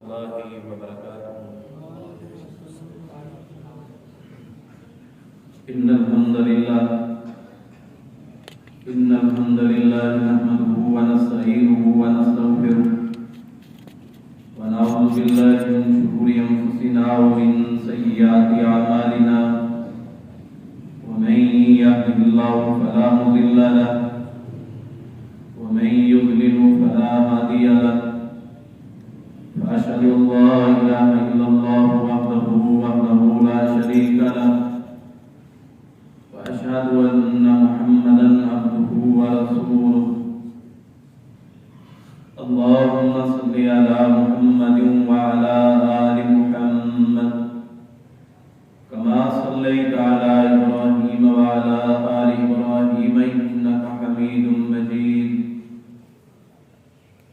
الله وبركاته. إن الحمد لله نحمده ونستعينه ونستغفره ونعوذ بالله من شرور أنفسنا ومن سيئات أعمالنا ومن يهده الله فلا مضل له ومن يضلل فلا هادي له وأشهد أن لا إله إلا الله وحده لا شريك له وأشهد أن محمدا عبده ورسوله. اللهم صل على محمد وعلى آل محمد كما صليت على إبراهيم وعلى آل إبراهيم إنك حميد مجيد.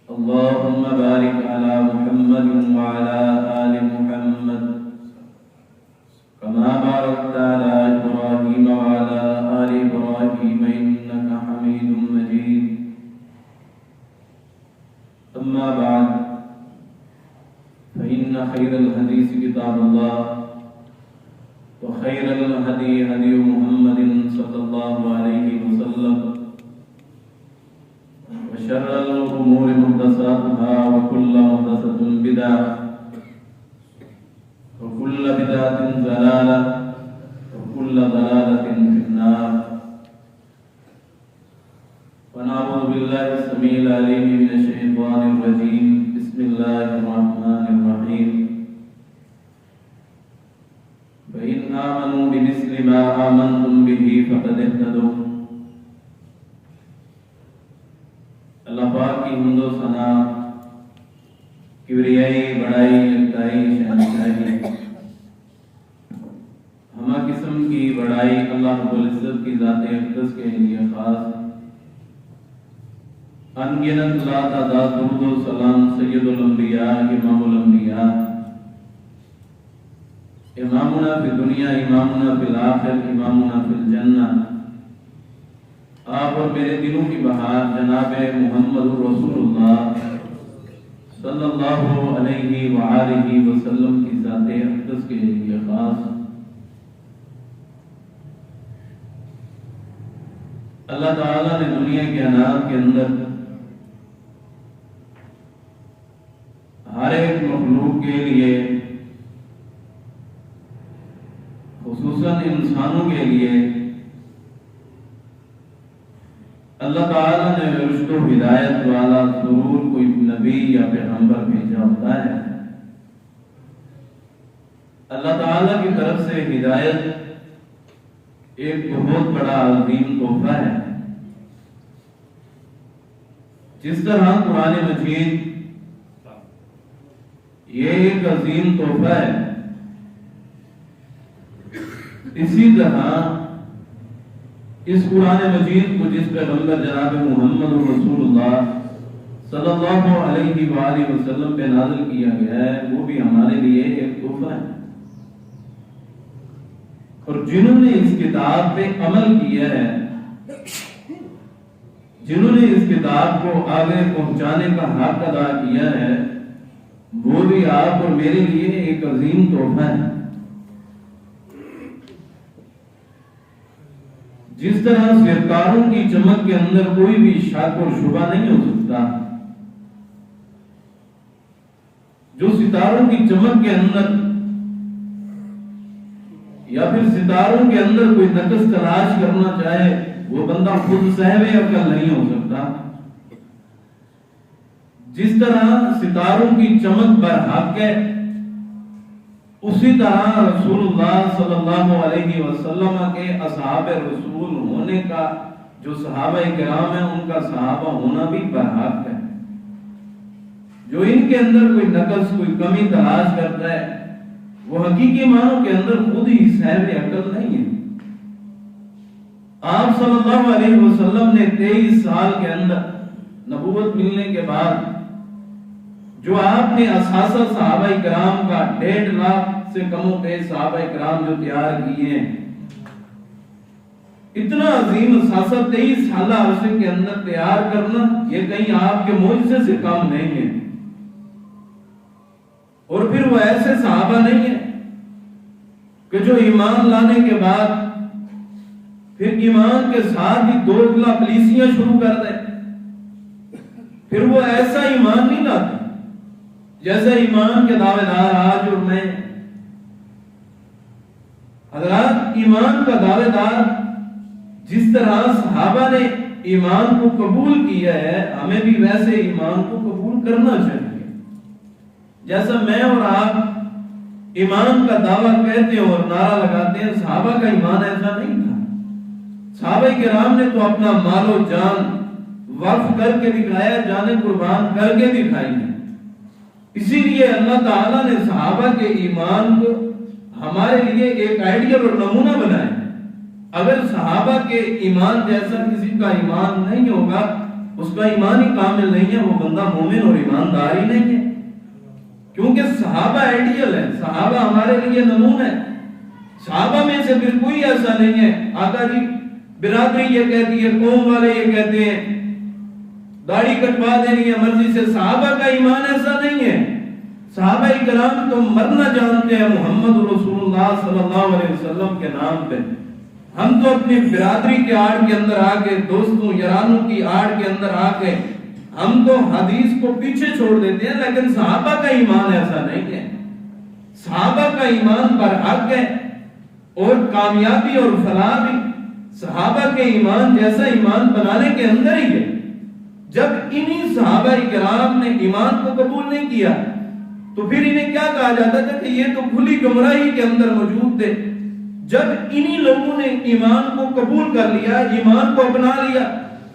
اللهم بارك على محمد وعلى آل محمد كما باركت على إبراهيم وعلى آل إبراهيم إنك حميد مجيد. أما بعد فإن خير الحديث كتاب الله وخير الهدي هدي محمد صلى الله عليه وسلم وشر الأمور محدثاتها وكل محدثة بدعة وكل بدعة ضلالة وكل ضلالة في النار. ونعوذ بالله السميع العليم من الشيطان الرجيم. بسم الله الرحمن الرحيم. فإن آمنوا بمثل ما آمنتم به فقد اهتدوا. اللہ پاک کی حمد و ثنا، کبریائی، بڑائی، یکتائی، شہنشاہی، ہمہ قسم کی بڑائی اللہ رب العزت کی ذات اقدس کے لیے خاص. انگنت لا تعداد درود و سلام سید الانبیاء، امام الانبیاء، امامنا فی دنیا، امامنا فی الآخر، امامنا فی الجنہ، آپ اور میرے دلوں کی بہار جناب محمد رسول اللہ صلی اللہ علیہ وآلہ وسلم کی ذات اقدس کے لیے خاص. اللہ تعالیٰ نے دنیا کے کائنات کے اندر ہر ایک مخلوق کے لیے، خصوصاً انسانوں کے لیے، اللہ تعالیٰ نے رشد و ہدایت والا ضرور کوئی نبی یا پیغمبر بھیجا ہوتا ہے. اللہ تعالیٰ کی طرف سے ہدایت ایک بہت بڑا عظیم تحفہ ہے. جس طرح قرآن مجید یہ ایک عظیم تحفہ ہے، اسی طرح اس قرآن مجید کو جس پیغمبر جناب محمد رسول اللہ صلی اللہ علیہ وآلہ وسلم پہ نازل کیا گیا ہے، وہ بھی ہمارے لیے ایک تحفہ ہے. اور جنہوں نے اس کتاب پہ عمل کیا ہے، جنہوں نے اس کتاب کو آگے پہنچانے کا حق ادا کیا ہے، وہ بھی آپ اور میرے لیے ایک عظیم تحفہ ہے. جس طرح ستاروں کی چمک کے اندر کوئی بھی شک اور شبہ نہیں ہو سکتا، جو ستاروں کی چمک کے اندر یا پھر ستاروں کے اندر کوئی نقص تلاش کرنا چاہے، وہ بندہ خود صاحب عقل نہیں ہو سکتا. جس طرح ستاروں کی چمک برحق ہے، اسی طرح رسول اللہ صلی اللہ علیہ وسلم کے اصحاب رسول ہونے کا، جو صحابہ کرام ہیں ان کا صحابہ ہونا بھی برحق ہے. جو ان کے اندر کوئی نقص، کوئی کمی تلاش کرتا ہے، وہ حقیقی معنوں کے اندر خود ہی صاحب عقل نہیں ہے. آپ صلی اللہ علیہ وسلم نے 23 سال کے اندر نبوت ملنے کے بعد جو آپ نے اساسہ صحابہ کرام کا 1.5 لاکھ سے کم و بیش صحابہ کرام جو تیار کیے ہیں، اتنا عظیم اساسہ 23 سالہ عرصے کے اندر تیار کرنا، یہ کہیں آپ کے معجزے سے کم نہیں ہے. اور پھر وہ ایسے صحابہ نہیں ہیں کہ جو ایمان لانے کے بعد پھر ایمان کے ساتھ ہی دوگلا پلیسیاں شروع کر دیں. پھر وہ ایسا ایمان نہیں لاتے جیسا ایمان کے دعوے دار آج اور میں. حضرات ایمان کا دعوے دار جس طرح صحابہ نے ایمان کو قبول کیا ہے ہمیں بھی ویسے ایمان کو قبول کرنا چاہیے. جیسا میں اور آپ ایمان کا دعویٰ کہتے ہیں اور نعرہ لگاتے ہیں، صحابہ کا ایمان ایسا نہیں تھا. صحابہ کرام نے تو اپنا مال و جان وقف کر کے دکھایا، جانیں قربان کر کے دکھائی ہے. اسی لیے اللہ تعالیٰ نے صحابہ کے ایمان کو ہمارے لیے ایک آئیڈیل اور نمونہ بنایا. اگر صحابہ کے ایمان جیسا کسی کا ایمان نہیں ہوگا، اس کا ایمان ہی کامل نہیں ہے، وہ بندہ مومن اور ایماندار ہی نہیں ہے. کیونکہ صحابہ آئیڈیل ہے، صحابہ ہمارے لیے نمونہ ہے. صحابہ میں سے پھر کوئی ایسا نہیں ہے آقا جی برادری یہ کہتی ہے، قوم والے یہ کہتے ہیں داڑھی کٹوا دینی ہے مرضی سے. صحابہ کا ایمان ایسا نہیں ہے. صحابہ کرام تو مرنا جانتے ہیں محمد رسول اللہ صلی اللہ علیہ وسلم کے نام پہ. ہم تو اپنی برادری کے آڑ کے اندر آ کے، دوستوں یارانوں کی آڑ کے اندر آ کے ہم تو حدیث کو پیچھے چھوڑ دیتے ہیں، لیکن صحابہ کا ایمان ایسا نہیں ہے. صحابہ کا ایمان برحق ہے اور کامیابی اور فلاح بھی صحابہ کے ایمان جیسا ایمان بنانے کے اندر ہی ہے. جب انہی صحابہ کرام نے ایمان کو قبول نہیں کیا تو پھر انہیں کیا کہا جاتا تھا کہ یہ تو کھلی گمراہی کے اندر موجود تھے. جب انہی لوگوں نے ایمان کو قبول کر لیا، ایمان کو اپنا لیا،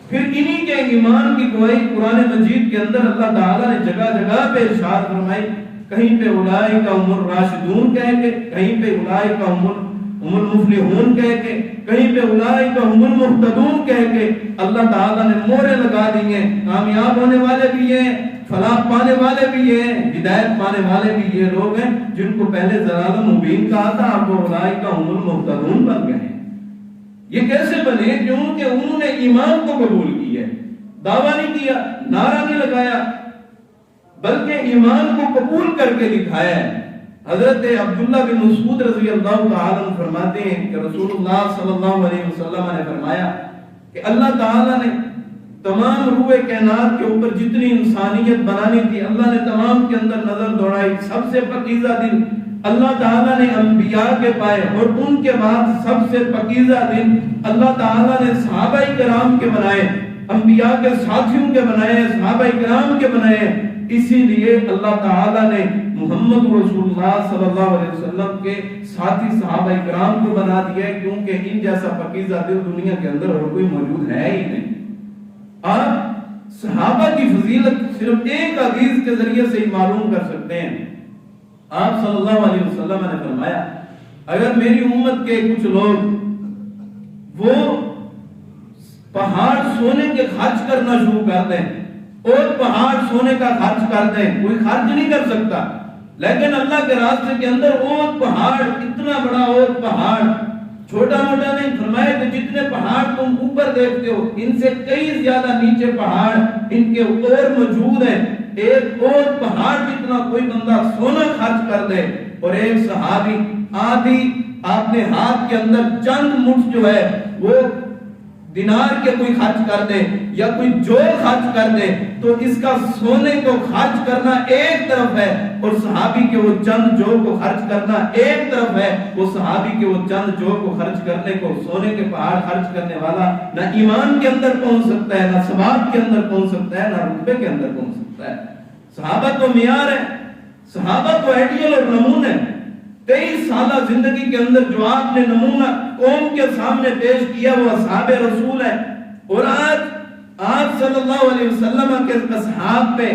پھر انہی کے ایمان کی گواہی قرآن مجید کے اندر اللہ تعالیٰ نے جگہ جگہ پہ ارشاد فرمائی. کہیں پہ اولئک هم الراشدون کہہ کے، کہیں پہ اولئک هم المفلحون کہہ کے، کہیں پہ اولئک هم المهتدون کہہ کے اللہ تعالیٰ نے مورے لگا دی ہیں. کامیاب ہونے والے بھی ہیں، فلاح پانے والے بھی ہیں، ہدایت پانے والے بھی یہ لوگ ہیں جن کو پہلے ضلال مبین کہا تھا، اب اولئک هم المهتدون بن گئے. یہ کیسے بنے؟ کیونکہ انہوں نے ایمان کو قبول کیا، دعویٰ نہیں کیا، نعرہ نہیں لگایا، بلکہ ایمان کو قبول کر کے دکھایا ہے. حضرت عبداللہ بن مسعود رضی اللہ تعالیٰ عنہ فرماتے ہیں کہ رسول اللہ صلی اللہ علیہ وسلم نے فرمایا کہ اللہ تعالیٰ نے تمام روح کائنات کے اوپر جتنی انسانیت بنانی تھی اللہ نے تمام کے اندر نظر دوڑائی. سب سے پاکیزہ دل اللہ تعالیٰ نے انبیاء کے پائے اور ان کے بعد سب سے پاکیزہ دل اللہ تعالیٰ نے صحابہ کرام کے بنائے، انبیاء کے ساتھیوں کے بنائے، صحابہ کرام کے بنائے. اسی لیے اللہ تعالیٰ نے محمد رسول اللہ صلی اللہ علیہ وسلم کے ساتھی صحابہ کرام کو بنا دیا ہے، کیونکہ ان جیسا پاکیزہ دل دنیا کے اندر اور کوئی موجود ہے ہی نہیں. آپ صحابہ کی فضیلت صرف ایک حدیث کے ذریعے سے ہی معلوم کر سکتے ہیں. آپ صلی اللہ علیہ وسلم نے فرمایا اگر میری امت کے کچھ لوگ وہ پہاڑ سونے کے خرچ کرنا شروع کر دیں اور پہاڑ سونے کا خرچ کر دیں، کوئی خرچ نہیں کر سکتا، لیکن اللہ کے راستے کے اندر اوت پہاڑ، اتنا بڑا اوت پہاڑ، چھوٹا موٹا نہیں، فرمایا کہ جتنے پہاڑ تم اوپر دیکھتے ہو ان سے کئی زیادہ نیچے پہاڑ ان کے اور موجود ہیں. ایک اور پہاڑ جتنا کوئی بندہ سونا خرچ کر دے اور ایک صحابی آدھی اپنے ہاتھ کے اندر چند مٹھ جو ہے وہ دینار کے کوئی خرچ کر دے یا کوئی جو خرچ کر دے تو اس کا سونے کو خرچ کرنا ایک طرف ہے اور صحابی کے وہ چند جو کو خرچ کرنا ایک طرف ہے. وہ صحابی کے وہ چند جو کو خرچ کرنے کو سونے کے پہاڑ خرچ کرنے والا نہ ایمان کے اندر پہنچ سکتا ہے، نہ ثواب کے اندر پہنچ سکتا ہے، نہ رتبے کے اندر پہنچ سکتا ہے. صحابہ تو معیار ہے، صحابہ تو آئیڈیل اور نمونہ ہے. 23 سالہ زندگی کے اندر جو آپ نے نمونہ قوم کے سامنے پیش کیا وہ اصحاب رسول ہے. اور آج آپ صلی اللہ علیہ وسلم کے اصحاب پہ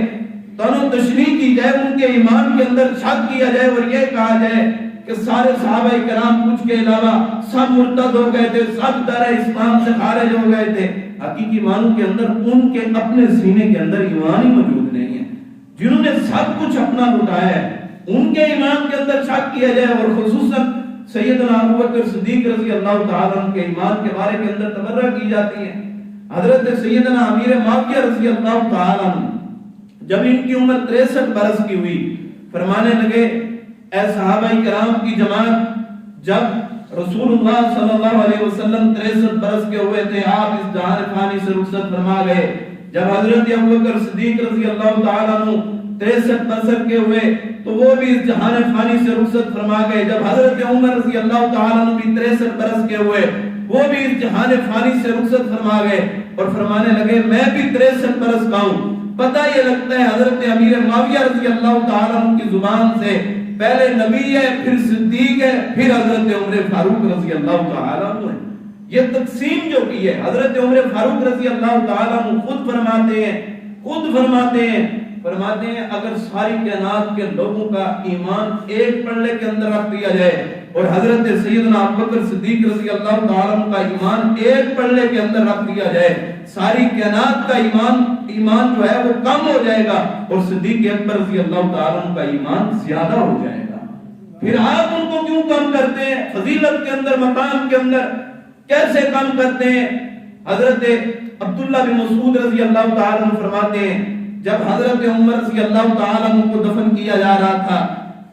تنو تشریح کی جائے، ان کے ایمان کے اندر شک کیا جائے اور یہ کہا جائے کہ سارے صحابہ کرام کچھ کے علاوہ سب مرتد ہو گئے تھے، سب در اسلام سے خارج ہو گئے تھے. حقیقی معنوں کے اندر ان کے اپنے سینے کے اندر ایمان ہی موجود نہیں ہے. جنہوں نے سب کچھ اپنا لٹایا ہے ان کے ایمان کے اندر شک کیا جائے اور خصوصاً سیدنا ابو بکر صدیق رضی اللہ تعالیٰ عنہ کے ایمان کے بارے کے اندر تبرہ کی جاتی ہے. حضرت سیدنا امیر معاویہ رضی اللہ تعالیٰ عنہ جب ان کی عمر 63 برس کی ہوئی فرمانے لگے اے صحابہ کرام کی جماعت، جب رسول اللہ صلی اللہ علیہ وسلم 63 برس کے ہوئے تھے، آپ اس جہان فانی سے رخصت فرما گئے۔ جب حضرت ابوبکر صدیق رضی اللہ تعالیٰ عنہ 63 برس کے ہوئے تو وہ بھی اس جہان فانی سے رخصت فرما گئے۔ جب حضرت عمر رضی اللہ تعالیٰ عنہ بھی 63 برس کے ہوئے، وہ بھی اس جہان فانی سے رخصت فرما گئے اور فرمانے لگے میں بھی 63 برس کا ہوں۔ پتہ یہ لگتا ہے حضرت امیر معاویہ رضی اللہ تعالیٰ عنہ کی زبان سے، پہلے نبی ہے، پھر صدیق ہے، پھر حضرت عمر فاروق رضی اللہ تعالیٰ عنہ ہے۔ یہ تقسیم جو کی ہے حضرت عمر فاروق رضی اللہ تعالیٰ عنہ خود فرماتے ہیں اگر ساری کائنات کے لوگوں کا ایمان ایک پلڑے کے اندر رکھ دیا جائے اور حضرت سیدنا ابوبکر صدیق رضی اللہ تعالیٰ عنہ کا ایمان ایک پلڑے کے اندر رکھ دیا جائے، ساری کائنات کا ایمان جو ہے وہ کم ہو جائے گا اور صدیق اکبر رضی اللہ تعالیٰ عنہ کا ایمان زیادہ ہو جائے گا۔ پھر آپ ان کو کیوں کم کرتے ہیں؟ فضیلت کے اندر، مقام کے اندر کیسے کم کرتے ہیں؟ حضرت عبداللہ بن مسعود رضی اللہ تعالیٰ عنہ فرماتے ہیں جب حضرت عمر رضی اللہ تعالیٰ عنہ کو دفن کیا جا رہا تھا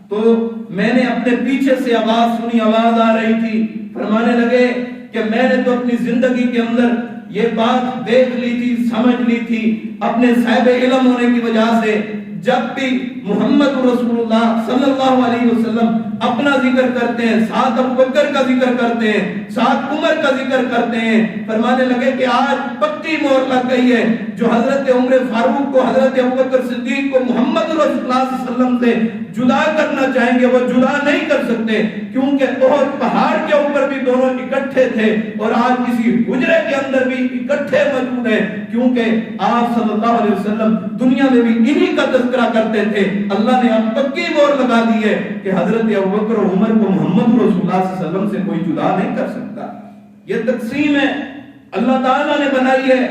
تو میں نے اپنے پیچھے سے آواز سنی، آواز آ رہی تھی، فرمانے لگے کہ میں نے تو اپنی زندگی کے اندر یہ بات دیکھ لی تھی، سمجھ لی تھی اپنے صاحب علم ہونے کی وجہ سے، جب بھی محمد رسول اللہ صلی اللہ علیہ وسلم اپنا ذکر کرتے ہیں، ساتھ ابوبکر کا ذکر کرتے ہیں، ساتھ عمر کا ذکر کرتے ہیں، فرمانے لگے کہ آج پکی مہر لگ گئی ہے، جو حضرت عمر فاروق کو، حضرت ابوبکر صدیق کو محمد رسول اللہ صلی اللہ علیہ وسلم سے جدا کرنا چاہیں گے وہ جدا نہیں کر سکتے، کیونکہ احد پہاڑ کے اوپر بھی دونوں اکٹھے تھے اور آج کسی حجرے کے اندر بھی اکٹھے موجود ہیں، کیونکہ آپ صلی اللہ علیہ وسلم دنیا میں بھی انہی کا تذکرہ کرتے تھے۔ اللہ نے اب پکی مہر لگا دی ہے کہ حضرت ابوبکر اور عمر کو محمد رسول اللہ صلی اللہ علیہ وسلم سے کوئی جدا نہیں کر سکتا۔ یہ تقسیم ہے اللہ تعالیٰ نے بنائی ہے۔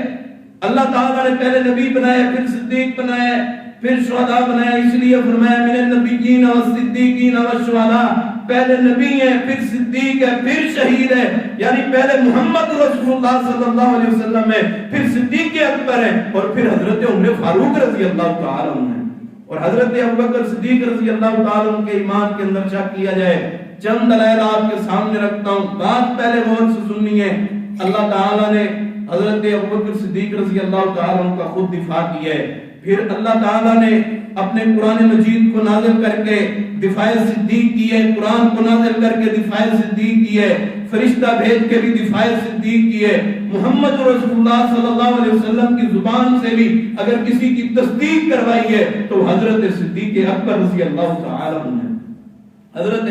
اللہ تعالیٰ نے پہلے نبی بنائے، پھر صدیق بنائے، پھر شہداء بنائے، اس لیے فرمایا من النبیین والصدیقین والشہداء، پہلے نبی ہے، پھر صدیق ہے، پھر شہید ہے، یعنی پہلے محمد رسول اللہ صلی اللہ علیہ وسلم ہے، پھر صدیق اکبر ہے اور پھر حضرت عمر فاروق رضی اللہ تعالیٰ عنہ ہے۔ اور حضرت ابوبکر صدیق رضی اللہ تعالیٰ عنہ کے ایمان کے اندر شک کیا جائے، چند دلائل آپ کے سامنے رکھتا ہوں، بات پہلے غور سے سننی ہے۔ اللہ تعالیٰ نے حضرت ابوبکر صدیق رضی اللہ تعالیٰ عنہ کا خود دفاع کیا ہے، پھر اللہ تعالیٰ نے اپنے قرآن مجید کو نازل کر کے دفاع صدیق کی ہے، قرآن کو نازل کر کے دفاع صدیق کی ہے، فرشتہ بھیج کے بھی دفاع صدیق کی ہے، محمد رسول اللہ صلی اللہ علیہ وسلم کی زبان سے بھی اگر کسی کی تصدیق کروائی ہے تو حضرت صدیق اکبر رضی اللہ تعالیٰ عنہ ہے۔ حضرت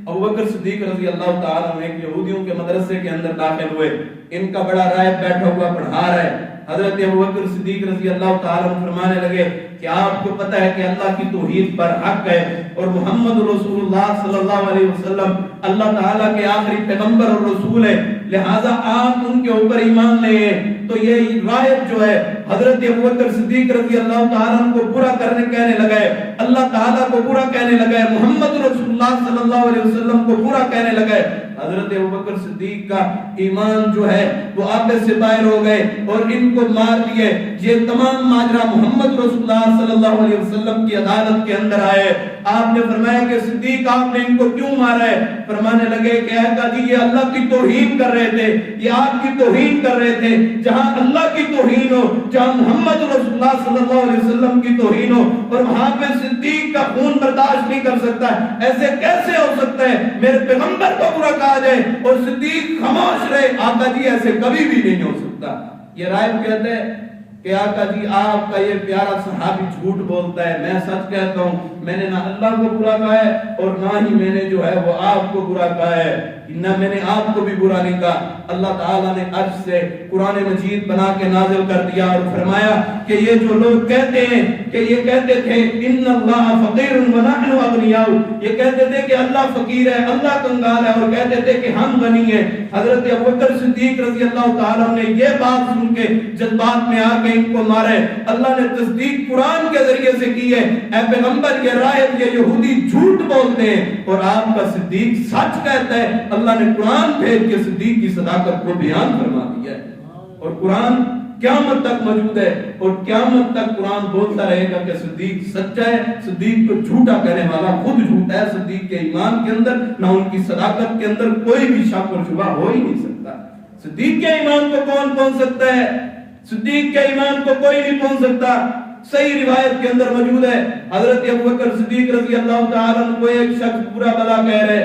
ابوبکر صدیق رضی اللہ تعالیٰ عنہ ایک یہودیوں کے مدرسے کے اندر داخل ہوئے، ان کا بڑا راہب بیٹھا ہوا پڑھا رہا ہے۔ حضرت ابوبکر صدیق رضی اللہ تعالیٰ عنہ فرمانے لگے کہ آپ کو پتہ ہے کہ اللہ کی توحید پر حق ہے اور محمد رسول اللہ صلی اللہ علیہ وسلم اللہ تعالیٰ کے آخری پیغمبر اور رسول ہے، لہٰذا آپ ان کے اوپر ایمان لے ہیں۔ تو یہ راہب جو ہے حضرت ابوبکر صدیق رضی اللہ تعالیٰ عنہ کو برا کہنے لگا ہے، اللہ تعالیٰ کو برا کہنے لگا ہے، محمد رسول اللہ صلی اللہ علیہ وسلم کو برا کہنے لگا ہے۔ حضرت ابوبکر صدیق کا ایمان جو ہے وہ آپے سے باہر ہو گئے اور ان کو مار دیے۔ یہ تمام ماجرا محمد رسول اللہ صلی اللہ علیہ وسلم کی عدالت کے اندر آئے۔ آپ نے فرمایا کہ صدیق آپ نے ان کو کیوں مارا ہے؟ فرمانے لگے کہ اے قاضی یہ اللہ کی توہین کر رہے تھے، یہ آپ کی توہین کر رہے تھے۔ جہاں اللہ کی توہین ہو، جہاں محمد رسول اللہ صلی اللہ علیہ وسلم کی توہین ہو اور وہاں پہ صدیق کا خون برداشت نہیں کر سکتا ہے، ایسے کیسے ہو سکتا ہے؟ میرے پیغمبر کو برا کہا جائے اور صدیق خاموش رہے؟ آقا جی ایسے کبھی بھی نہیں ہو سکتا۔ یہ راہب کہتے ہیں کہ آقا جی آپ کا یہ پیارا صحابی جھوٹ بولتا ہے، میں سچ کہتا ہوں میں نے نہ اللہ کو برا کہا ہے اور نہ ہی میں نے جو ہے وہ آپ کو برا کہا ہے، نہ میں نے آپ کو بھی برا نہیں کہا۔ اللہ تعالیٰ نے عرش سے قرآن مجید بنا کے نازل کر دیا اور فرمایا کہ یہ جو لوگ کہتے ہیں کہ یہ کہتے تھے ان اللہ فقیر ونحن اغنیاء، یہ کہتے تھے کہ اللہ فقیر ہے، اللہ کنگال ہے اور کہتے تھے کہ ہم غنی ہیں۔ حضرت ابوبکر صدیق رضی اللہ تعالیٰ نے یہ بات سن کے جذبات میں آ کے ان کو مارے۔ اللہ نے تصدیق قرآن کے ذریعے سے کی ہے، اے پیغمبر یہ راہب یہ یہودی جھوٹ بولتے ہیں اور آپ کا صدیق سچ کہتا ہے۔ اللہ نے قرآن بھیج کے صدیق کی صداقت کو بیان فرما دیا ہے اور قرآن قیامت تک موجود ہے اور قیامت تک قرآن بولتا رہے گا کہ صدیق سچا ہے، صدیق کو جھوٹا کہنے والا خود جھوٹا ہے، صدیق کے ایمان کے اندر نہ ان کی صداقت کے اندر کوئی بھی شک اور شبہ ہو ہی نہیں سکتا۔ صدیق کے ایمان کو کون پہنچ سکتا ہے؟ صدیق کے ایمان کو کوئی نہیں پہنچ سکتا۔ صحیح روایت کے اندر موجود ہے حضرت ابوبکر صدیق رضی اللہ تعالیٰ عنہ کو ایک شخص برا بھلا کہہ رہے،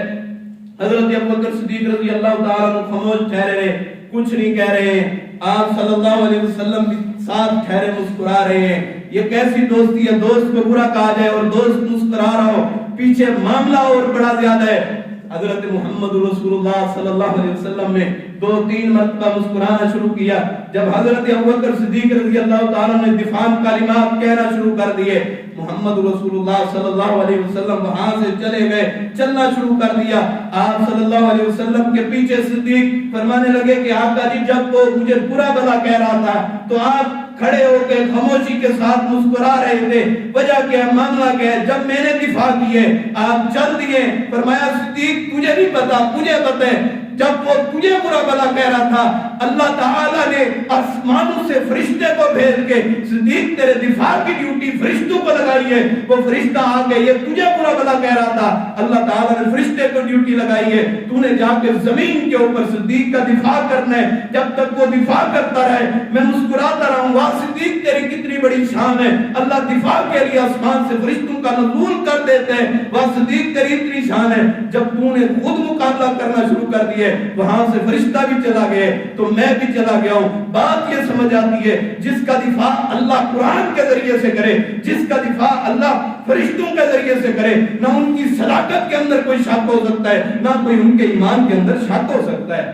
حضرت ابوبکر صدیق رضی اللہ تعالیٰ عنہ خاموش ٹھہرے رہے، کچھ نہیں کہہ رہے ہیں۔ آپ صلی اللہ علیہ وسلم بھی ساتھ ٹھہرے مسکرا رہے ہیں۔ یہ کیسی دوستی ہے؟ دوست کو برا کہا جائے اور دوست مسکرا رہا ہو، پیچھے معاملہ اور بڑا زیادہ ہے۔ حضرت محمد رسول اللہ صلی اللہ علیہ وسلم نے 2-3 مرتبہ مسکرانا شروع کیا۔ جب حضرت ابوبکر صدیق رضی اللہ تعالیٰ نے دفاع کلمات کہنا شروع کر دیے، محمد رسول اللہ صلی اللہ علیہ وسلم وہاں سے چلے گئے، چلنا شروع کر دیا۔ آپ صلی اللہ علیہ وسلم کے پیچھے صدیق فرمانے لگے کہ آقا جی جب وہ مجھے برا بھلا کہہ رہا تھا تو آپ کھڑے ہو کے خاموشی کے ساتھ مسکرا رہے تھے، وجہ کیا، معاملہ کیا ہے؟ جب میں نے دفاع کیے آپ چل دیے۔ فرمایا صدیق تجھے نہیں پتا، مجھے پتا ہے، جب وہ تجھے برا بھلا کہہ رہا تھا اللہ تعالیٰ نے آسمانوں سے فرشتے کو بھیج کے صدیق تیرے دفاع کی ڈیوٹی فرشتوں کو لگائی ہے۔ وہ فرشتہ آ کے یہ تجھے برا بھلا کہہ رہا تھا، اللہ تعالیٰ نے فرشتے کو ڈیوٹی لگائی ہے، تو نے جا کے زمین کے اوپر صدیق کا دفاع کرنا ہے۔ جب تک وہ دفاع کرتا رہے میں مسکراتا رہوں گا۔ صدیق تیری کتنی بڑی شان ہے، اللہ دفاع کے لیے آسمان سے فرشتوں کا نزول کر دیتے ہیں، وہ صدیق تیری اتنی شان ہے۔ جب تو نے خود مقابلہ کرنا شروع کر دیا وہاں سے فرشتہ بھی چلا گئے تو میں بھی چلا گیا ہوں۔ بات یہ سمجھ آتی ہے جس کا دفاع اللہ قرآن کے ذریعے سے کرے، جس کا دفاع اللہ فرشتوں کے ذریعے سے کرے، نہ ان کی صداقت کے اندر کوئی شک ہو سکتا ہے، نہ کوئی ان کے ایمان کے اندر شک ہو سکتا ہے۔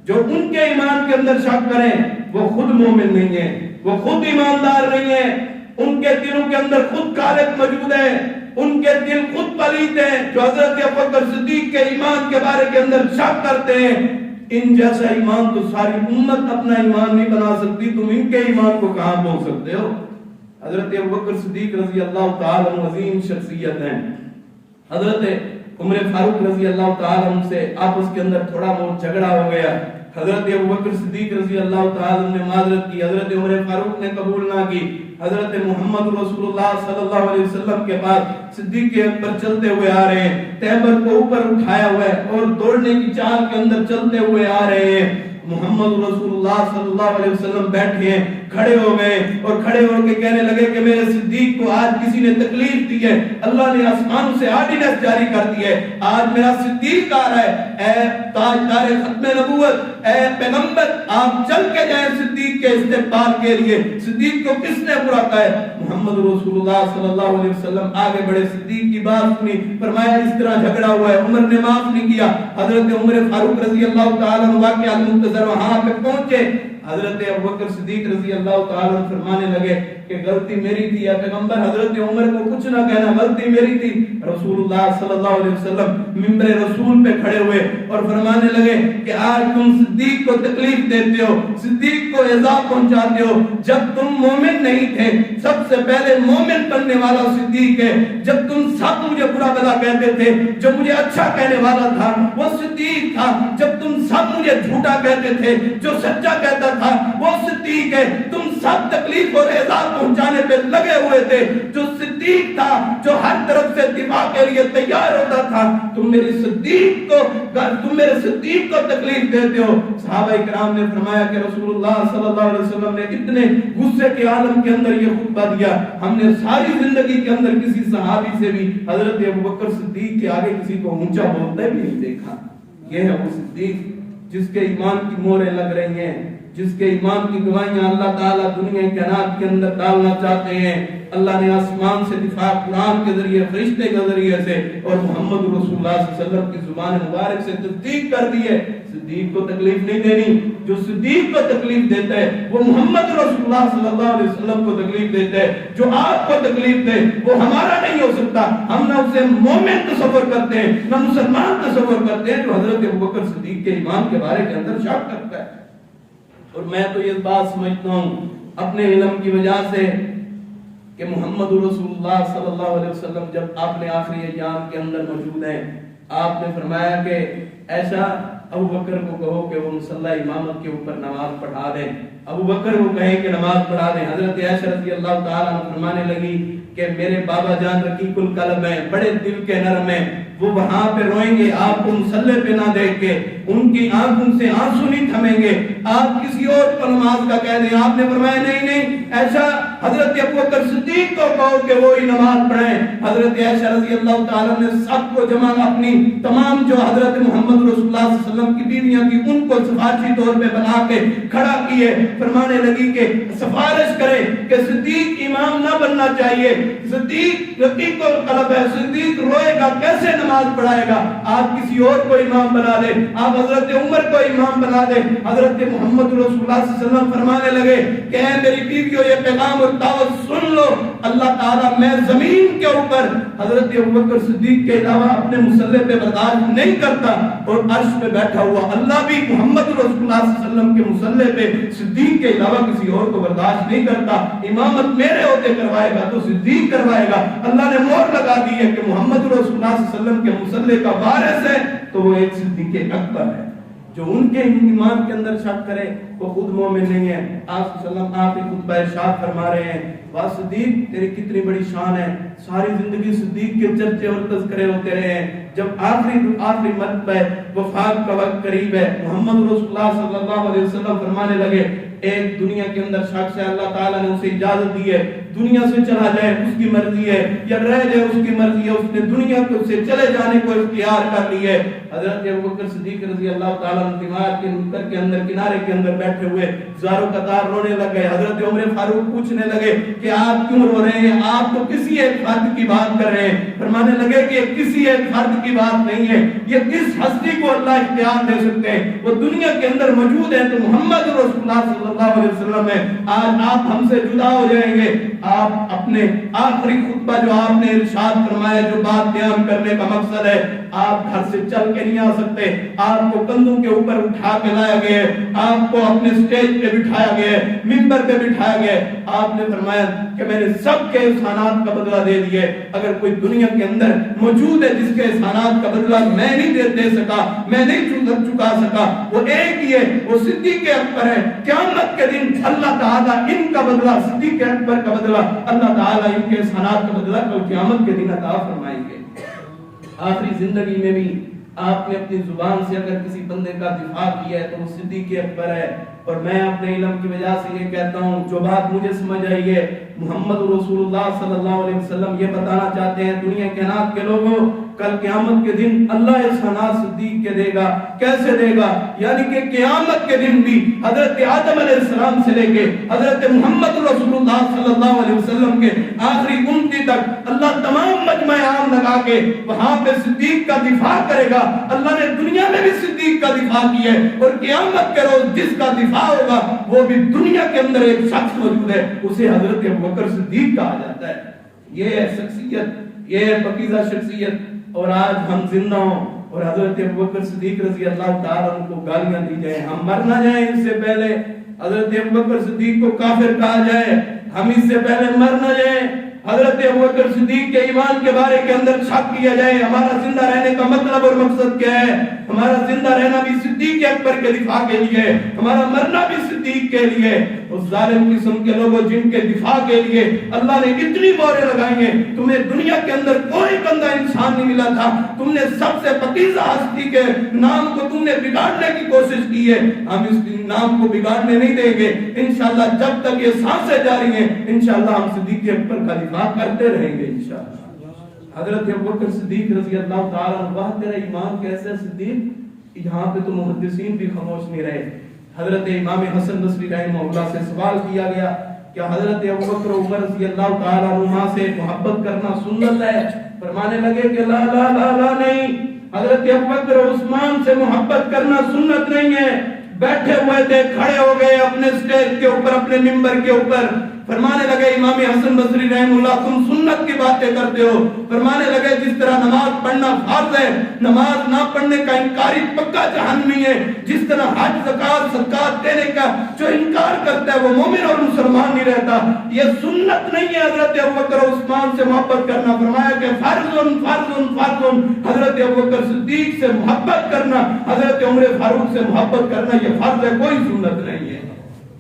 جو ان کے ایمان کے اندر شک کریں وہ خود مومن نہیں ہے، وہ خود ایماندار نہیں ہے، ان کے دلوں کے اندر خود خالق موجود ہے، ان کے دل خود پلیت ہیں۔ جو حضرت ابوبکر صدیق کے ایمان کے بارے کے اندر شک کرتے ہیں، ان جیسا ایمان تو ساری امت اپنا ایمان نہیں بنا سکتی، تم ان کے ایمان کو کہاں بول سکتے ہو؟ حضرت ابوبکر صدیق رضی اللہ تعالیٰ عنہ عظیم شخصیت ہیں۔ حضرت عمر فاروق رضی اللہ تعالیٰ عنہ سے آپس کے اندر تھوڑا بہت جھگڑا ہو گیا۔ حضرت ابوبکر صدیق رضی اللہ تعالیٰ عنہ نے معذرت کی، حضرت عمر فاروق نے قبول نہ کی۔ حضرت محمد رسول اللہ صلی اللہ علیہ وسلم کے بعد صدیق اکبر چلتے ہوئے آ رہے ہیں، تیبر کو اوپر اٹھایا ہوا ہے اور دوڑنے کی چال کے اندر چلتے ہوئے آ رہے ہیں۔ محمد رسول اللہ صلی اللہ علیہ وسلم بیٹھے ہیں، کھڑے ہو گئے اور کھڑے ہو کے کہنے لگے کہ میرے صدیق کو آج کسی نے تکلیف دی ہے، اللہ نے آسمان سے آرڈیننس جاری کر دی ہے، آج میرا صدیق آ رہا ہے، اے تاجدار ختم نبوت، اے پیغمبر آپ چل کے جائیں صدیق کے استقبال کے لیے۔ صدیق کو کس نے برا کہا ہے؟ محمد رسول اللہ صلی اللہ علیہ وسلم آگے بڑھے، صدیق کی بات سنی، فرمایا اس طرح جھگڑا ہوا ہے، عمر نے معاف نہیں کیا۔ حضرت عمر فاروق رضی اللہ تعالیٰ عنہ واقعہ المنتظر وہاں پہ پہنچے، حضرت ابوبکر صدیق رضی اللہ تعالیٰ عنہ فرمانے لگے کہ غلطی میری تھی یا پیغمبر، حضرت عمر کو کچھ نہ کہنا، غلطی میری تھی۔ رسول اللہ صلی اللہ علیہ وسلم منبر رسول پہ کھڑے ہوئے اور فرمانے لگے کہ آج تم صدیق کو تکلیف دیتے ہو، صدیق کو ایذا پہنچاتے ہو، جب تم مومن نہیں تھے سب سے پہلے مومن بننے والا صدیق ہے۔ جب تم سب مجھے برا بھلا کہتے تھے، جو مجھے اچھا کہنے والا تھا وہ صدیق تھا۔ جب تم سب مجھے جھوٹا کہتے تھے، جو سچا کہتا تھا وہ صدیق ہے۔ تم سب تکلیف اور ایذا پہنچانے پہ لگے ہوئے تھے، جو صدیق تھا، جو ہر طرف سے دفاع کے لیے تیار ہوتا تھا، تم میرے صدیق کو تکلیف دیتے ہو۔ صحابہ کرام نے فرمایا کہ رسول اللہ صلی اللہ علیہ وسلم نے اتنے غصے کے عالم کے اندر یہ خطبہ دیا، ہم نے ساری زندگی کے اندر کسی صحابی سے بھی حضرت ابوبکر صدیق کے آگے کسی کو اونچا بولتے بھی نہیں دیکھا۔ یہ ہے وہ صدیق جس کے ایمان کی مہریں لگ رہی ہیں، جس کے ایمان کی گواہیاں اللہ تعالیٰ دنیا کائنات کے اندر ڈالنا چاہتے ہیں۔ اللہ نے آسمان سے دفاع قرآن کے ذریعے، فرشتے کے ذریعے سے اور محمد رسول اللہ صلی اللہ علیہ وسلم کی زبان مبارک سے تصدیق کر دی ہے۔ صدیق کو تکلیف نہیں دینی، جو صدیق کو تکلیف دیتا ہے وہ محمد رسول اللہ صلی اللہ علیہ وسلم کو تکلیف دیتا ہے۔ جو آپ کو تکلیف دے وہ ہمارا نہیں ہو سکتا، ہم نہ اسے مومن تصور کرتے ہیں نہ مسلمان تصور کرتے ہیں جو حضرت ابوبکر صدیق کے ایمان کے بارے کے اندر شک کرتا ہے۔ اور میں تو یہ بات سمجھتا ہوں اپنے علم کی وجہ سے کہ محمد رسول اللہ صلی اللہ علیہ وسلم جب آپ نے آخری ایام کے اندر موجود ہیں، آپ نے فرمایا کہ ایسا ابوبکر کو کہو کہ وہ مصلی امامت کے اوپر نماز پڑھا دیں۔ ابو بکر کو کہیں کہ نماز پڑھا دیں. حضرت عائشہ رضی اللہ تعالیٰ عنہ فرمانے لگی کہ میرے بابا جان رقیق القلب ہیں, بڑے دل کے نرم ہیں, وہ وہاں پہ روئیں گے آپ کو مصلی پہ نہ دیکھ کے, ان کی آنکھوں سے آنسو نہیں تھمیں گے, آپ کسی اور کو نماز کا کہہ دیں. آپ نے فرمایا نہیں نہیں, ایسا حضرت ابو بکر صدیق کو کہو کہ وہی نماز پڑھیں. حضرت عائشہ رضی اللہ تعالیٰ نے سب کو جمع, اپنی تمام جو حضرت محمد رسول اللہ صلی اللہ علیہ وسلم کی بیویاں تھی ان کو سفارشی طور پہ بنا کے کھڑا کیے. فرمانے لگی کہ سفارش کرے کہ صدیق امام نہ بننا چاہیے, صدیق رقیق القلب ہے, صدیق روئے گا کیسے نماز پڑھائے گا, آپ کسی اور کو امام بنا دے, آپ حضرت عمر کو امام بنا دے. حضرت محمد رسول اللہ صلی اللہ علیہ وسلم فرمانے لگے کہ اے میری بیویوں یہ پیغام اور دعوت سن لو, اللہ تعالیٰ میں زمین کے اوپر حضرت ابوبکر صدیق کے علاوہ اپنے مصلی پہ برداشت نہیں کرتا, اور عرش پہ بیٹھا ہوا اللہ بھی محمد رسول اللہ صلی اللہ علیہ وسلم کے مصلی پہ صدیق کے علاوہ کسی اور کو برداشت نہیں کرتا. امامت میرے ہوتے کروائے گا تو صدیق کروائے گا. اللہ نے مہر لگا دی ہے کہ محمد رسول اللہ صلی اللہ علیہ وسلم کے مصلی کا وارث ہے تو وہ ایک صدیق اکبر ہے. جو ان کے ایمان کے اندر شک کرے وہ خود مومن نہیں ہے. آپ صلی اللہ علیہ وسلم آپ ایک خطبہ ارشاد فرما رہے ہیں, واہ صدیق تیری کتنی بڑی شان ہے, ساری زندگی صدیق کے چرچے اور تذکرے ہوتے رہے ہیں. جب آخری مرتبہ وفات کا وقت قریب ہے, محمد رسول اللہ صلی اللہ علیہ وسلم فرمانے لگے ایک دنیا کے اندر شخص ہے, اللہ تعالیٰ نے اسے اجازت دی ہے دنیا سے چلا جائے اس کی مرضی ہے, یا رہ جائے اس کی مرضی ہے, اس نے دنیا سے چلے جانے کو اختیار کر لی ہے. حضرت ابوبکر صدیق رضی اللہ تعالیٰ عنہ دیوار کے نکر کے اندر کنارے کے اندر بیٹھے ہوئے زارو قطار رونے لگے. حضرت عمر فاروق پوچھنے لگے کہ آپ کیوں رو رہے ہیں, آپ تو کسی ایک فرد کی بات کر رہے ہیں. فرمانے لگے کہ یہ کسی ایک فرد کی بات نہیں ہے, یہ کس ہستی کو اللہ اختیار دے سکتے ہیں, وہ دنیا کے اندر موجود ہے تو محمد رسول اللہ صلی اللہ علیہ وسلم ہے. آج آپ ہم سے جدا ہو جائیں گے, آپ اپنے آخری خطبہ جو آپ نے ارشاد فرمایا, جو بات بیان کرنے کا مقصد ہے, آپ گھر سے چل کے نہیں آ سکتے, آپ کو کندھوں کے اوپر اٹھا کے لایا گیا ہے, آپ کو اپنے سٹیج پہ بٹھایا گیا ہے, منبر پہ بٹھایا گیا ہے. آپ نے فرمایا کہ میں نے سب کے احسانات کا بدلہ دے دیا ہے, اگر کوئی دنیا کے اندر موجود ہے جس کے احسانات کا بدلہ میں نہیں دے سکا, میں نہیں چکا سکا, وہ ایک ہی ہے, وہ صدیق اکبر ہے. قیامت کے دن اللہ تعالیٰ ان کا بدلہ, صدیق اکبر کا بدلہ اللہ تعالیٰ ان کے احسانات کا بدلہ کل قیامت کے دن عطا فرمائیں گے. آخری زندگی میں بھی آپ نے اپنی زبان سے اگر کسی بندے کا دفاع کیا ہے تو وہ صدیق اکبر ہے. اور میں اپنے علم کی وجہ سے یہ کہتا ہوں, جو بات مجھے سمجھ آئی ہے, محمد رسول اللہ صلی اللہ علیہ وسلم یہ بتانا چاہتے ہیں دنیا کائنات کے لوگوں, کل قیامت کے دن اللہ احسانات صدیق کے دے گا. کیسے دے گا؟ یعنی کہ قیامت کے دن بھی حضرت آدم علیہ السلام سے لے کے حضرت محمد رسول اللہ صلی اللہ علیہ وسلم کے آخری امتی تک اللہ تمام مجمع عام لگا کے وہاں پہ صدیق کا دفاع کرے گا. اللہ نے دنیا میں بھی صدیق کا دفاع کیا ہے, اور قیامت کے روز جس کا دفاع ہوگا وہ بھی دنیا کے اندر ایک شخص موجود ہے, اسے حضرت ابوبکر صدیق کہا جاتا ہے. یہ ہے شخصیت, یہ ہے پاکیزہ شخصیت. اور آج ہم زندہ ہوں اور حضرت ابوبکر صدیق رضی اللہ تعالیٰ عنہ کو گالیاں دی جائیں, ہم مر نہ جائیں اس سے پہلے حضرت ابوبکر صدیق کو کافر کہا جائے, ہم اس سے پہلے مر نہ جائیں, حضرت ابوبکر صدیق کے ایمان کے بارے کے اندر شک کیا جائے. ہمارا زندہ رہنے کا مطلب اور مقصد کیا ہے؟ ہمارا زندہ رہنا بھی صدیق اکبر کے دفاع کے لیے, ہمارا مرنا بھی صدیق کے لیے. اس ظالم قسم کے لوگوں جن کے دفاع کے لیے اللہ نے اتنی موریں لگائی ہیں, تمہیں دنیا کے اندر کوئی بندہ انسان نہیں ملا تھا, تم نے سب سے پاکیزہ ہستی کے نام کو تم نے بگاڑنے کی کوشش کی ہے. ہم اس نام کو بگاڑنے نہیں دیں گے انشاءاللہ. جب تک یہ سانسیں جاری ہیں انشاءاللہ ہم صدیق اکبر کا دفاع کرتے رہیں گے انشاءاللہ. حضرت ابوبکر صدیق رضی اللہ تعالیٰ عنہ, واہ تیرا ایمان کیسے صدیق, یہاں پہ تو محدثین بھی خاموش نہیں رہے. حضرت امام حسن بصری رحمہ اللہ سے سوال کیا گیا کہ حضرت ابوبکر و عمر رضی اللہ تعالیٰ عنہما سے محبت کرنا سنت ہے؟ فرمانے لگے کہ لا لا لا لا نہیں, حضرت ابوبکر و عثمان سے محبت کرنا سنت نہیں ہے. بیٹھے ہوئے تھے, کھڑے ہو گئے اپنے سٹیج کے اوپر, اپنے منبر کے اوپر. فرمانے لگے امام حسن بصری رحمہ اللہ تم سنت کی باتیں کرتے ہو. فرمانے لگے جس طرح نماز پڑھنا فرض ہے, نماز نہ پڑھنے کا انکاری پکا جہنمی ہے. جس طرح حج زکات صدقات دینے کا جو انکار کرتا ہے وہ مومن اور مسلمان نہیں رہتا. یہ سنت نہیں ہے حضرت ابوبکر و عثمان سے محبت کرنا. فرمایا کہ فرض فرض فرض, حضرت ابوبکر صدیق سے محبت کرنا, حضرت عمر فاروق سے محبت کرنا یہ فرض ہے, کوئی سنت نہیں ہے.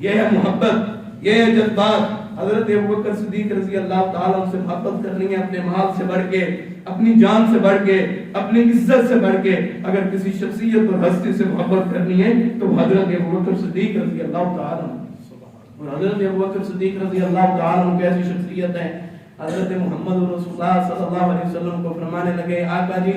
یہ ہے محبت، یہ ہے جذبات۔ حضرت ابوبکر صدیق رضی اللہ تعالیٰ عنہ سے محبت کرنی ہے اپنے مال سے بڑھ کے، اپنی جان سے بڑھ کے، اپنی عزت سے بڑھ کے۔ اگر کسی شخصیت اور ہستی سے محبت کرنی ہے تو حضرت ابوبکر صدیق رضی اللہ تعالیٰ عنہ۔ اور حضرت ابوبکر صدیق رضی اللہ تعالیٰ عنہ کیسی شخصیت ہے؟ حضرت محمد رسول اللہ صلی اللہ علیہ وسلم کو فرمانے لگے، آقا جی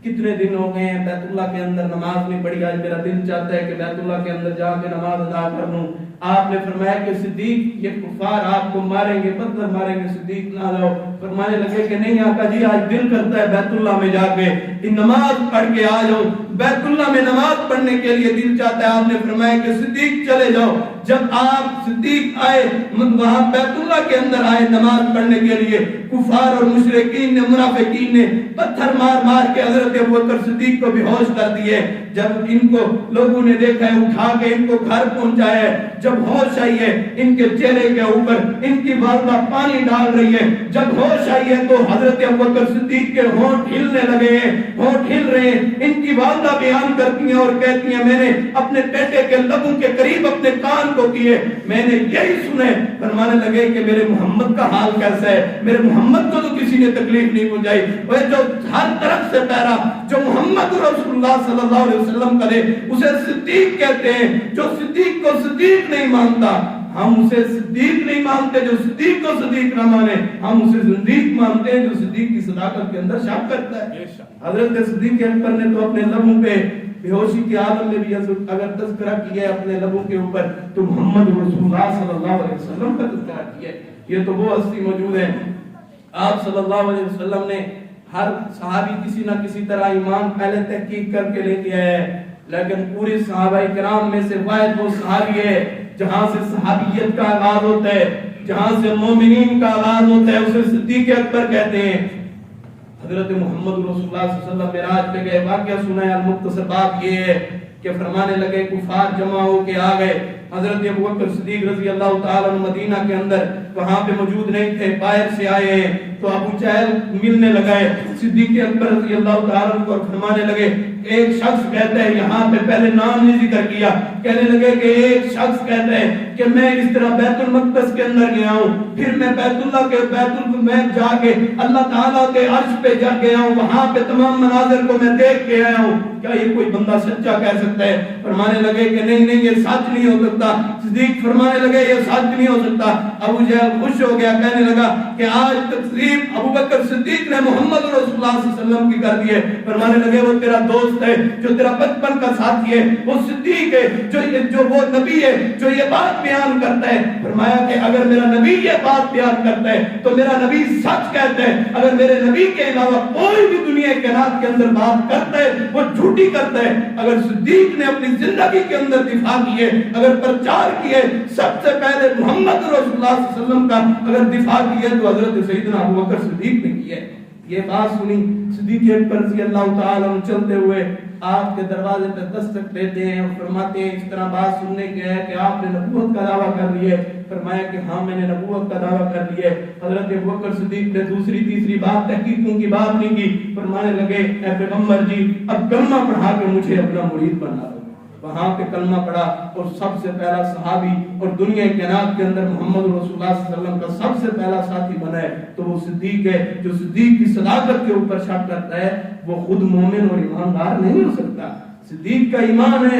کتنے دن ہو گئے ہیں بیت اللہ کے اندر نماز نہیں پڑھی، آج میرا دل چاہتا ہے کہ بیت اللہ کے اندر جا کے نماز ادا کر لوں۔ آپ نے فرمایا کہ صدیق یہ کفار آپ کو ماریں گے، پتھر ماریں گے، صدیق نہ جاؤ۔ فرمانے لگے کہ نہیں آقا جی آج دل کرتا ہے بیت اللہ میں جا کے نماز پڑھ کے آ جاؤ، بیت اللہ میں نماز پڑھنے کے لیے دل چاہتا ہے۔ آپ نے فرمایا کہ صدیق چلے جاؤ۔ جب آپ صدیق آئے وہاں بیت اللہ کے اندر آئے نماز پڑھنے کے لیے، کفار اور مشرکین نے، منافقین نے پتھر مار مار کے حضرت ابوبکر صدیق کو بے ہوش کر دیے۔ جب ان کو لوگوں نے دیکھا ہے اٹھا کے ان کو گھر پہنچایا ہے، جب ہوش آئی ہے ان کے چہرے کے اوپر ان کی والدہ پانی ڈال رہی ہے، جب ہوش آئی ہے تو حضرت ابوبکر صدیق کے ہونٹ ہلنے لگے ہیں، ہونٹ ہل رہے ہیں۔ ان کی والدہ بیان کرتی ہیں اور کہتی ہیں میں نے اپنے بیٹے کے لبوں کے قریب اپنے کان کو کیے، میں نے یہی سنے۔ فرمانے لگے کہ میرے محمد کا حال کیسا ہے؟ میرے محمد کو تو کسی نے تکلیف نہیں پہنچائی۔ وہ جو ہر طرف سے پہرا جو محمد رسول اللہ صلی اللہ علیہ وسلم کرے اسے صدیق کہتے ہیں۔ جو صدیق کو صدیق نہیں مانتا، ہم اسے صدیق نہیں مانتے۔ جو صدیق کو صدیق نہ مانے ہم اسے زندیق مانتے ہیں، جو صدیق کی صداقت کے اندر شک کرتا ہے۔ حضرت صدیق اکبر نے تو اپنے لبوں پہ بے ہوشی کی عالم میں بھی اگر تذکرہ کیا ہے اپنے لبوں کے اوپر تو محمد رسول اللہ صلی اللہ علیہ وسلم کا تذکرہ کیا ہے۔ یہ تو وہ ہستی موجود ہے، آپ صلی اللہ علیہ وسلم نے ہر صحابی کسی نہ کسی طرح ایمان پہلے تحقیق کر کے لے کے آیا ہے، لیکن پورے صحابہ کرام میں سے واحد وہ صحابی ہے جہاں سے صحابیت کا آغاز ہوتا ہے، جہاں سے مومنین کا آغاز ہوتا ہے، اسے صدیق اکبر کہتے ہیں۔ حضرت محمد رسول اللہ صلی اللہ علیہ وسلم معراج پہ گئے، واقعہ سنا ہے، المختصر بات یہ ہے کہ فرمانے لگے کفار جمع ہو کے آ گئے، حضرت ابوبکر صدیق رضی اللہ تعالیٰ عنہ مدینہ کے اندر وہاں پہ موجود نہیں تھے، باہر سے آئے ہیں، تو ابو جہل ملنے لگے صدیق اکبر رضی اللہ تعالیٰ عنہ کو، فرمانے لگے ایک شخص کہتا ہے، یہاں پہ پہلے نام نہیں ذکر کیا، کہنے لگے کہ ایک شخص کہتا ہے کہ میں اس طرح بیت المقدس کے اندر گیا ہوں، پھر میں بیت اللہ کے میں جا کے اللہ تعالیٰ کے عرش پہ جا گیا ہوں، وہاں پہ تمام مناظر کو میں دیکھ کے آیا ہوں، کیا یہ کوئی بندہ سچا کہہ سکتا ہے؟ فرمانے لگے کہ نہیں نہیں یہ سچ نہیں ہو سکتا۔ صدیق فرمانے لگے یہ سچ نہیں ہو سکتا۔ ابو جہل خوش ہو گیا، کہنے لگا کہ آج تقریب ابوبکر صدیق نے محمد رسول اللہ صلی اللہ علیہ وسلم کی کر دی ہے۔ فرمانے لگے وہ تیرا دوست ہے، جو تیرا بچپن کا ساتھی ہے، وہ صدیق ہے، جو وہ نبی ہے جو یہ بات بیان کرتا ہے۔ فرمایا کہ اگر میرا نبی یہ بات بیان کرتا ہے تو میرا نبی سچ کہتا ہے، اگر میرے نبی کے علاوہ کوئی بھی دنیا کائنات کے اندر بات کرتا ہے وہ جھوٹی کرتا ہے۔ اگر صدیق نے اپنی زندگی کے اندر دفاع کی ہے، اگر پرچار کی ہے، سب سے پہلے محمد رسول اللہ صلی اللہ علیہ وسلم کا اگر دفاع کی ہے تو حضرت سیدنا ابوبکر صدیق نے کی ہے۔ یہ بات سنی صدیق اکبر رضی اللہ تعالیٰ عنہ چلتے ہوئے آپ کے دروازے پہ دستک دیتے ہیں اور فرماتے ہیں اس طرح بات سننے کے ہے کہ آپ نے نبوت کا دعویٰ کر لیا ہے۔ فرمایا کہ ہاں میں نے نبوت کا دعویٰ کر لیا ہے۔ حضرت ابوبکر صدیق نے دوسری تیسری بات تحقیقوں کی بات نہیں کی، فرمانے لگے اے پیغمبر جی اب کلمہ پڑھا کے مجھے اپنا مرید بنا دو۔ وہاں پہ کلمہ پڑھا اور سب سے پہلا صحابی اور دنیا کائنات کے اندر محمد رسول اللہ صلی اللہ علیہ وسلم کا سب سے پہلا ساتھی بنا ہے تو وہ صدیق ہے۔ جو صدیق کی صداقت کے اوپر شک کرتا ہے وہ خود مومن اور ایماندار نہیں ہو سکتا۔ صدیق کا ایمان ہے،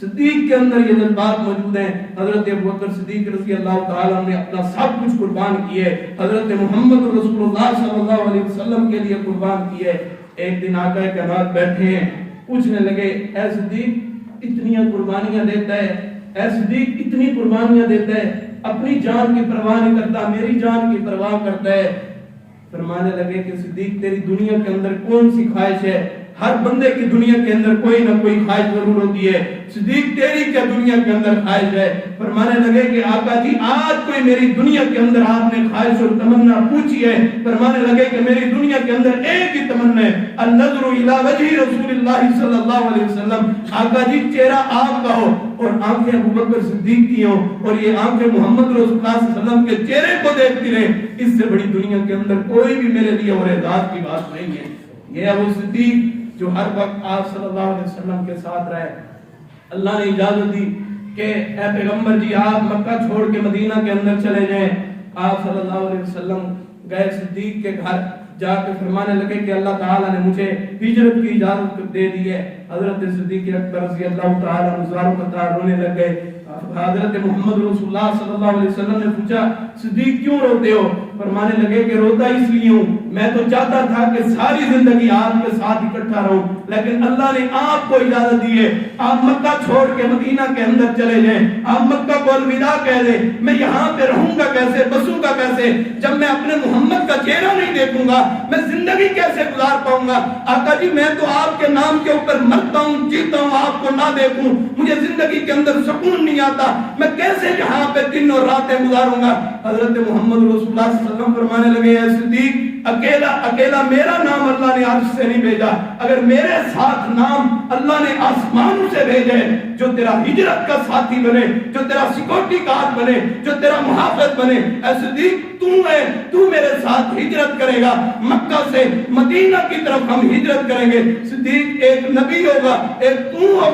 صدیق کے اندر یہ جذبات موجود ہیں۔ حضرت ابوبکر صدیق رضی اللہ تعالیٰ نے اپنا سب کچھ قربان کیا ہے، حضرت محمد رسول اللہ صلی اللہ علیہ وسلم کے لیے قربان کیا ہے۔ ایک دن آقا کائنات بیٹھے ہیں، پوچھنے لگے اے صدیق اتنی قربانیاں دیتا ہے، اے صدیق اتنی قربانیاں دیتا ہے، اپنی جان کی پرواہ نہیں کرتا، میری جان کی پرواہ کرتا ہے۔ فرمانے لگے کہ صدیق تیری دنیا کے اندر کون سی خواہش ہے؟ ہر بندے کی دنیا کے اندر کوئی نہ کوئی خواہش ضرور ہوتی ہے، صدیق تیری کیا دنیا کے اندر خواہش ہے؟ فرمانے لگے کہ آقا جی آج کوئی میری دنیا کے اندر آپ نے خواہش اور تمنا پوچھی ہے؟ فرمانے لگے کہ میری دنیا کے اندر ایک ہی تمنا ہے، النظر الی وجہ رسول اللہ صلی اللہ علیہ وسلم، آقا جی چہرہ آپ کا ہو اور آنکھیں ابوبکر صدیق کی ہوں اور یہ آنکھیں محمد رسول اللہ صلی اللہ علیہ وسلم کے چہرے کو دیکھتی رہے، اس سے بڑی دنیا کے اندر کوئی بھی میرے لیے اور اعزاز کی بات نہیں ہے۔ یہ ابو صدیق جو ہر وقت آپ صلی اللہ علیہ وسلم کے ساتھ رہے، اللہ نے اجازت دی کہ اے پیغمبر جی آپ مکہ چھوڑ کے مدینہ کے اندر چلے جائیں۔ آپ صلی اللہ علیہ وسلم گئے صدیق کے گھر، جا کے فرمانے لگے کہ اللہ تعالیٰ نے مجھے ہجرت کی اجازت دے دی ہے۔ حضرت صدیق اکبر رضی اللہ تعالیٰ عنہ زاروں قطار رونے لگ گئے۔ حضرت محمد رسول اللہ صلی اللہ علیہ وسلم نے پوچھا صدیق کیوں روتے ہو؟ فرمانے لگے کہ روتا اس لیے ہوں، میں تو چاہتا تھا کہ ساری زندگی آپ کے ساتھ اکٹھا رہوں، لیکن اللہ نے آپ کو اجازت دی ہے، آپ مکہ چھوڑ کے مدینہ کے اندر چلے جائیں، آپ مکہ کو الوداع کہہ دیں۔ میں یہاں پہ رہوں گا کیسے، بسوں گا کیسے، جب میں اپنے محمد کا چہرہ نہیں دیکھوں گا میں زندگی کیسے گزار پاؤں گا؟ آقا جی میں تو آپ کے نام کے اوپر مرتا ہوں، جیتا ہوں، آپ کو نہ دیکھوں مجھے زندگی کے اندر سکون نہیں آتا، میں کیسے یہاں پہ دن اور راتیں گزاروں گا؟ حضرت محمد رسول اللہ صلی اللہ علیہ وسلم فرمانے لگے اے صدیق اکیلا میرا نام اللہ نے عرش سے نہیں بھیجا، اگر میرے ساتھ نام اللہ نے آسمانوں سے بھیجے، جو تیرا ہجرت کا ساتھی بنے، جو تیرا سیکورٹی گارڈ بنے، جو تیرا محافظ بنے، اے صدیق تو میرے ساتھ ہجرت کرے گا، مکہ سے مدینہ کی طرف ہم ہجرت کریں گے۔ صدیق ایک نبی ہوگا، ایک تو ہوگا۔